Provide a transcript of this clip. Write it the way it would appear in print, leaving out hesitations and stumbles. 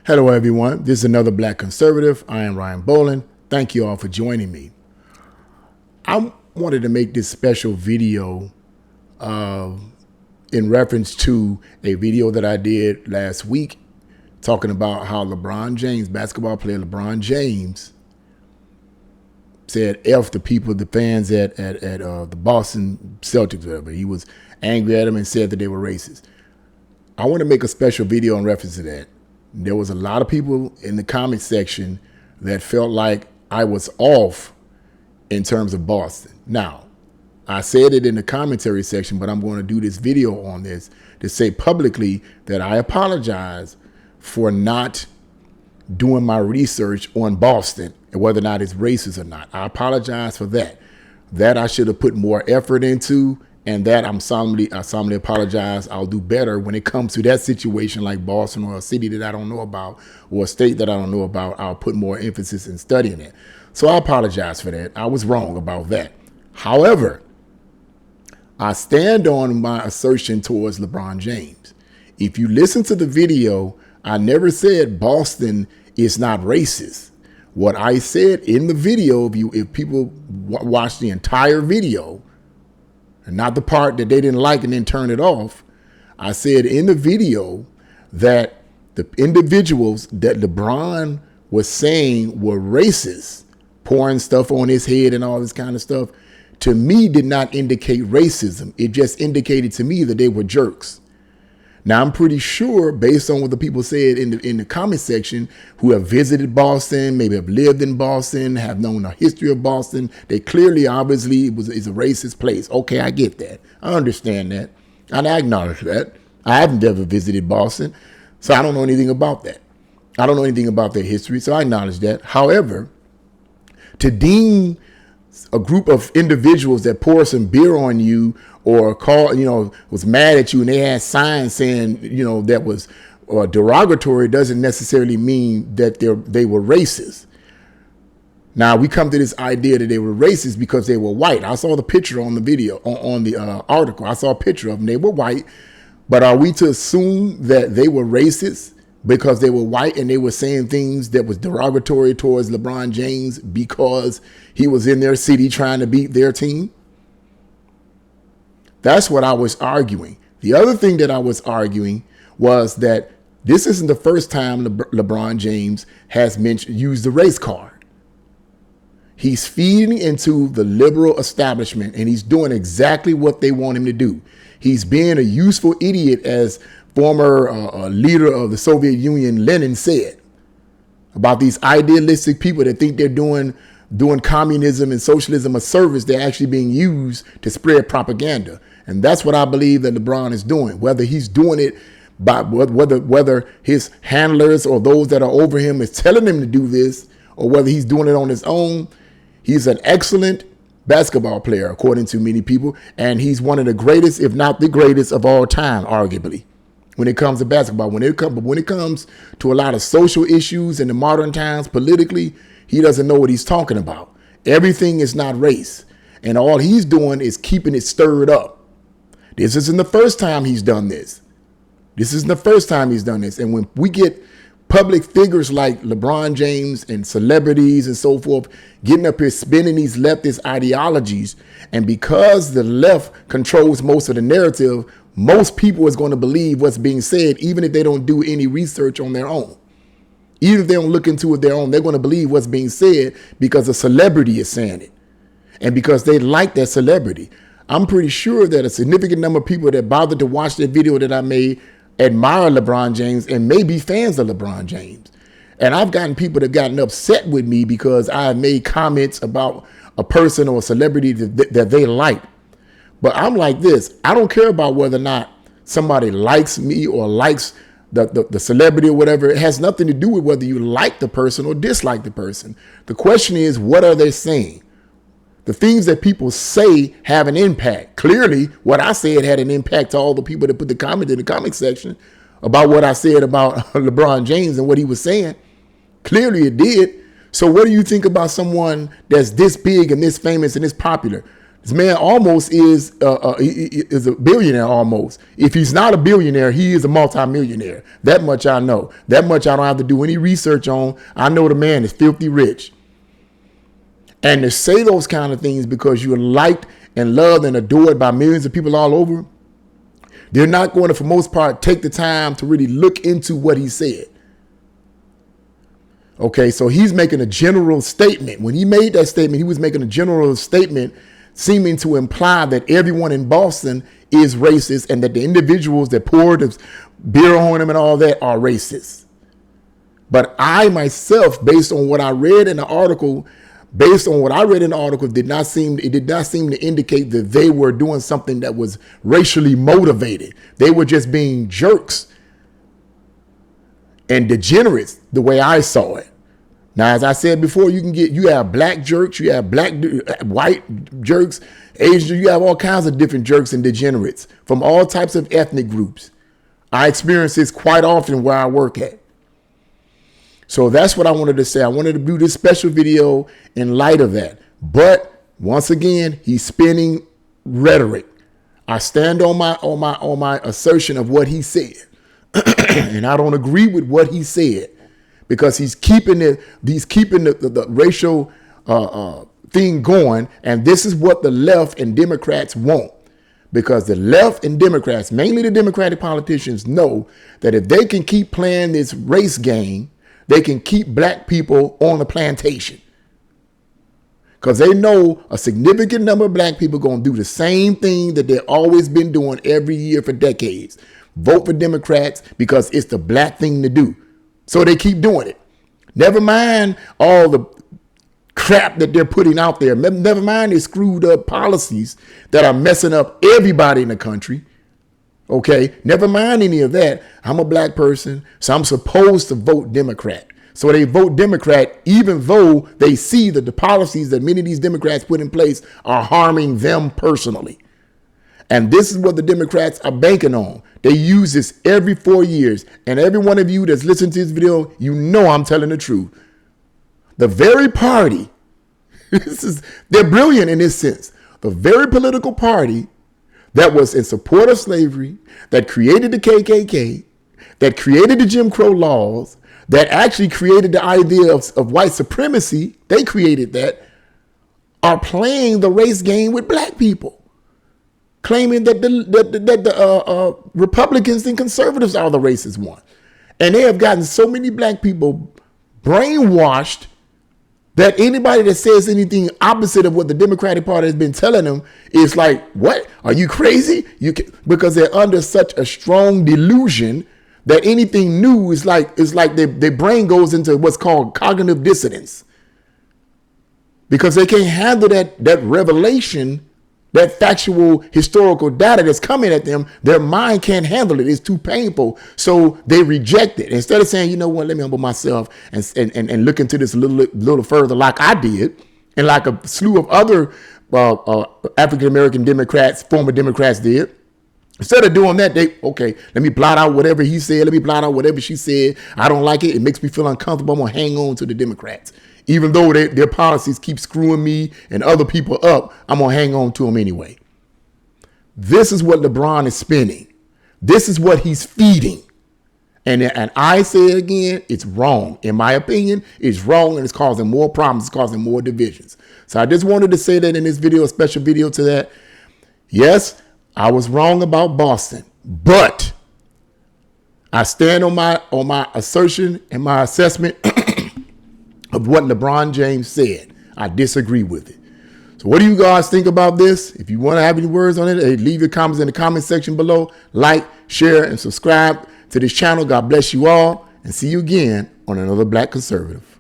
Hello, everyone. This is another Black Conservative. I am Ryan Boland. Thank you all for joining me. I wanted to make this special video in reference to a video that I did last week talking about how LeBron James, basketball player LeBron James, said F the people, the fans at the Boston Celtics, whatever. He was angry at them and said that they were racist. I want to make a special video in reference to that. There was a lot of people in the comment section that felt like I was off in terms of Boston. Now, I said it in the commentary section, but I'm going to do this video on this to say publicly that I apologize for not doing my research on Boston and whether or not it's racist or not. I apologize for that. That I should have put more effort into, and that I solemnly apologize. I'll do better when it comes to that situation like Boston or a city that I don't know about or a state that I don't know about. I'll put more emphasis in studying it. So I apologize for that. I was wrong about that. However, I stand on my assertion towards LeBron James. If you listen to the video, I never said Boston is not racist. What I said in the video, if people watch the entire video, and not the part that they didn't like and then turn it off, I said in the video that the individuals that LeBron was saying were racist, pouring stuff on his head and all this kind of stuff, to me did not indicate racism. It just indicated to me that they were jerks. Now, I'm pretty sure, based on what the people said in the comment section, who have visited Boston, maybe have lived in Boston, have known the history of Boston, they clearly, obviously, is a racist place. Okay, I get that. I understand that. And I acknowledge that. I haven't ever visited Boston, so I don't know anything about that. I don't know anything about their history, so I acknowledge that. However, to deem a group of individuals that pour some beer on you or was mad at you and they had signs saying, that was derogatory doesn't necessarily mean that they were racist. Now, we come to this idea that they were racist because they were white. I saw the picture on the video, on the article. I saw a picture of them. They were white. But are we to assume that they were racist because they were white and they were saying things that was derogatory towards LeBron James because he was in their city trying to beat their team? That's what I was arguing. The other thing that I was arguing was that this isn't the first time LeBron James has used the race card. He's feeding into the liberal establishment, and he's doing exactly what they want him to do. He's being a useful idiot, as former leader of the Soviet Union, Lenin, said about these idealistic people that think they're doing communism and socialism a service. They're actually being used to spread propaganda. And that's what I believe that LeBron is doing. Whether he's doing it by whether his handlers or those that are over him is telling him to do this, or whether he's doing it on his own, he's an excellent basketball player, according to many people. And he's one of the greatest, if not the greatest of all time, arguably, when it comes to basketball. When it comes to a lot of social issues in the modern times, politically, he doesn't know what he's talking about. Everything is not race. And all he's doing is keeping it stirred up. This isn't the first time he's done this. And when we get public figures like LeBron James and celebrities and so forth getting up here spinning these leftist ideologies, and because the left controls most of the narrative, most people is going to believe what's being said, even if they don't do any research on their own. Even if they don't look into it their own, they're going to believe what's being said because a celebrity is saying it and because they like that celebrity. I'm pretty sure that a significant number of people that bothered to watch that video that I made admire LeBron James and may be fans of LeBron James. And I've gotten people that have gotten upset with me because I have made comments about a person or a celebrity that they like. But I'm like this. I don't care about whether or not somebody likes me or likes the celebrity or whatever. It has nothing to do with whether you like the person or dislike the person. The question is, what are they saying? The things that people say have an impact. Clearly, what I said had an impact to all the people that put the comment in the comment section about what I said about LeBron James and what he was saying. Clearly it did. So what do you think about someone that's this big and this famous and this popular? This man almost is a billionaire almost. If he's not a billionaire, he is a multimillionaire. That much I know. That much I don't have to do any research on. I know the man is filthy rich. And to say those kind of things because you're liked and loved and adored by millions of people all over, they're not going to, for most part, take the time to really look into what he said. Okay, so he's making a general statement. When he made that statement, he was making a general statement seeming to imply that everyone in Boston is racist and that the individuals that poured the beer on him and all that are racist. But I myself, based on what I read in the article, did not seem to indicate that they were doing something that was racially motivated. They were just being jerks and degenerates the way I saw it. Now, as I said before, you have black jerks, you have white jerks, Asian, you have all kinds of different jerks and degenerates from all types of ethnic groups. I experience this quite often where I work at. So that's what I wanted to say. I wanted to do this special video in light of that. But once again, he's spinning rhetoric. I stand on my assertion of what he said. And I don't agree with what he said because he's keeping the racial thing going. And this is what the left and Democrats want. Because the left and Democrats, mainly the Democratic politicians, know that if they can keep playing this race game, they can keep black people on the plantation. Because they know a significant number of black people are going to do the same thing that they've always been doing every year for decades. Vote for Democrats because it's the black thing to do. So they keep doing it. Never mind all the crap that they're putting out there. Never mind their screwed up policies that are messing up everybody in the country. Okay, never mind any of that. I'm a black person, so I'm supposed to vote Democrat. So they vote Democrat even though they see that the policies that many of these Democrats put in place are harming them personally. And this is what the Democrats are banking on. They use this every 4 years. And every one of you that's listening to this video, you know I'm telling the truth. The very party, they're brilliant in this sense. The very political party that was in support of slavery, that created the KKK, that created the Jim Crow laws, that actually created the idea of white supremacy, they created that, are playing the race game with black people, claiming that the Republicans and conservatives are the racist one. And they have gotten so many black people brainwashed that anybody that says anything opposite of what the Democratic Party has been telling them is like, what? Are you crazy? Because they're under such a strong delusion that anything new is like their brain goes into what's called cognitive dissonance. Because they can't handle that revelation, that factual historical data that's coming at them. Their mind can't handle it. It's too painful. So they reject it. Instead of saying, you know what, let me humble myself and look into this a little further like I did, and like a slew of other African-American Democrats, former Democrats did. Instead of doing that, let me blot out whatever he said. Let me blot out whatever she said. I don't like it. It makes me feel uncomfortable. I'm going to hang on to the Democrats. Even though their policies keep screwing me and other people up, I'm going to hang on to them anyway. This is what Lebron is spinning. This is what he's feeding. And I say it again, it's wrong. In my opinion, it's wrong and it's causing more problems. It's causing more divisions. So I just wanted to say that in this video, a special video to that. Yes, I was wrong about Boston, but I stand on my assertion and my assessment of what LeBron James said. I disagree with it. So what do you guys think about this? If you want to have any words on it, hey, leave your comments in the comment section below. Like, share, and subscribe to this channel. God bless you all, and see you again on another Black Conservative.